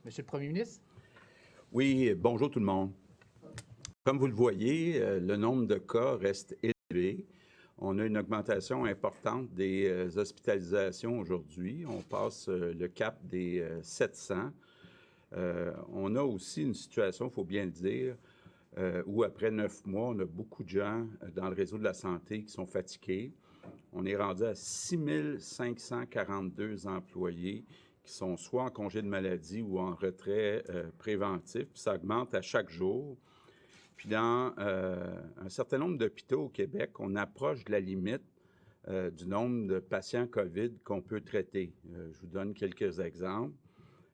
Monsieur le Premier ministre? Oui, bonjour tout le monde. Comme vous le voyez, le nombre de cas reste élevé. On a une augmentation importante des hospitalisations aujourd'hui. On passe le cap des 700. On a aussi une situation, il faut bien le dire, où après 9 mois, on a beaucoup de gens dans le réseau de la santé qui sont fatigués. On est rendu à 6 542 employés qui sont soit en congé de maladie ou en retrait préventif. Puis ça augmente à chaque jour. Puis dans un certain nombre d'hôpitaux au Québec, on approche de la limite du nombre de patients COVID qu'on peut traiter. Je vous donne quelques exemples.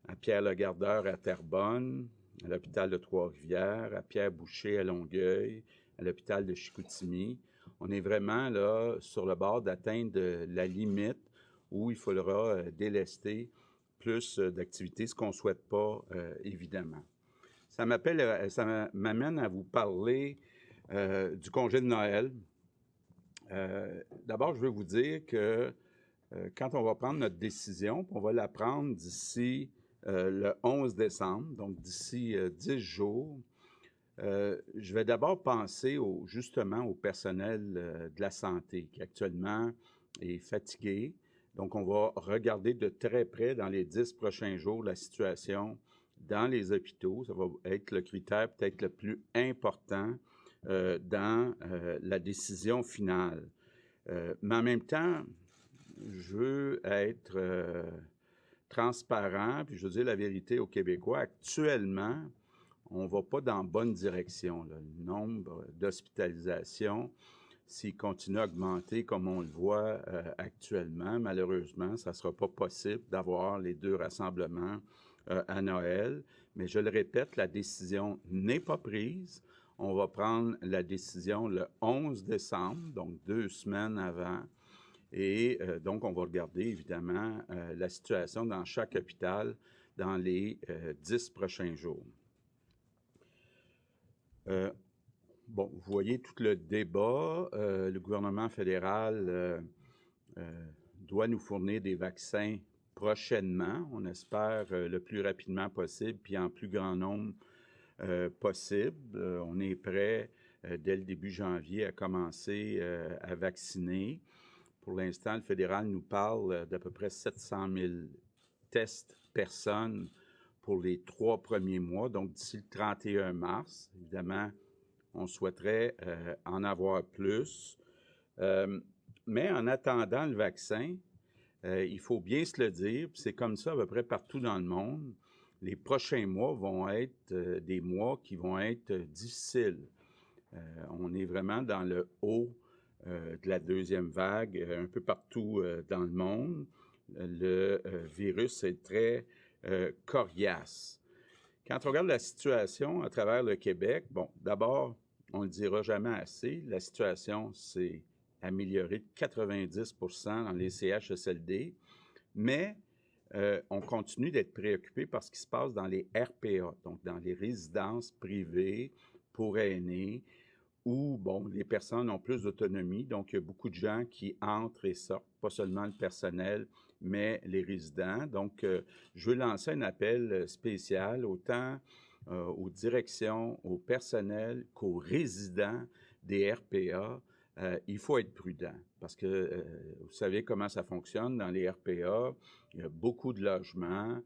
À Pierre-le-Gardeur à Terrebonne, à l'hôpital de Trois-Rivières, à Pierre-Boucher à Longueuil, à l'hôpital de Chicoutimi. On est vraiment là sur le bord d'atteindre la limite où il faudra délester plus d'activités, ce qu'on ne souhaite pas, évidemment. Ça m'amène à vous parler du congé de Noël. D'abord, je veux vous dire que quand on va prendre notre décision, on va la prendre d'ici le 11 décembre, donc d'ici 10 jours, je vais d'abord penser justement au personnel de la santé qui actuellement est fatigué. Donc, on va regarder de très près dans les 10 prochains jours la situation dans les hôpitaux. Ça va être le critère peut-être le plus important dans la décision finale. Mais en même temps, je veux être transparent, puis je veux dire la vérité aux Québécois. Actuellement, on ne va pas dans la bonne direction. Là. Le nombre d'hospitalisations, s'il continue à augmenter comme on le voit actuellement, malheureusement, ça ne sera pas possible d'avoir les deux rassemblements à Noël. Mais je le répète, la décision n'est pas prise. On va prendre la décision le 11 décembre, donc 2 semaines avant. Et donc, on va regarder évidemment la situation dans chaque hôpital dans les 10 prochains jours. Bon, vous voyez tout le débat. Le gouvernement fédéral doit nous fournir des vaccins prochainement. On espère le plus rapidement possible, puis en plus grand nombre possible. On est prêt dès le début janvier à commencer à vacciner. Pour l'instant, le fédéral nous parle d'à peu près 700 000 tests personnes pour les 3 premiers mois, donc d'ici le 31 mars. Évidemment, on souhaiterait en avoir plus. Mais en attendant le vaccin, il faut bien se le dire, puis c'est comme ça à peu près partout dans le monde, les prochains mois vont être des mois qui vont être difficiles. On est vraiment dans le haut de la deuxième vague un peu partout dans le monde. Le virus est très coriace. Quand on regarde la situation à travers le Québec, bon, d'abord, on ne le dira jamais assez, la situation s'est améliorée de 90 % dans les CHSLD, mais on continue d'être préoccupé par ce qui se passe dans les RPA, donc dans les résidences privées pour aînés, où, bon, les personnes ont plus d'autonomie, donc il y a beaucoup de gens qui entrent et sortent, pas seulement le personnel, mais les résidents. Donc, je veux lancer un appel spécial autant aux directions, au personnel qu'aux résidents des RPA. Il faut être prudent parce que vous savez comment ça fonctionne dans les RPA. Il y a beaucoup de logements,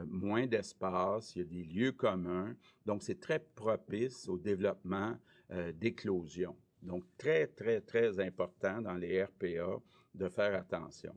moins d'espace, il y a des lieux communs. Donc, c'est très propice au développement d'éclosion. Donc, très, très, très important dans les RPA de faire attention.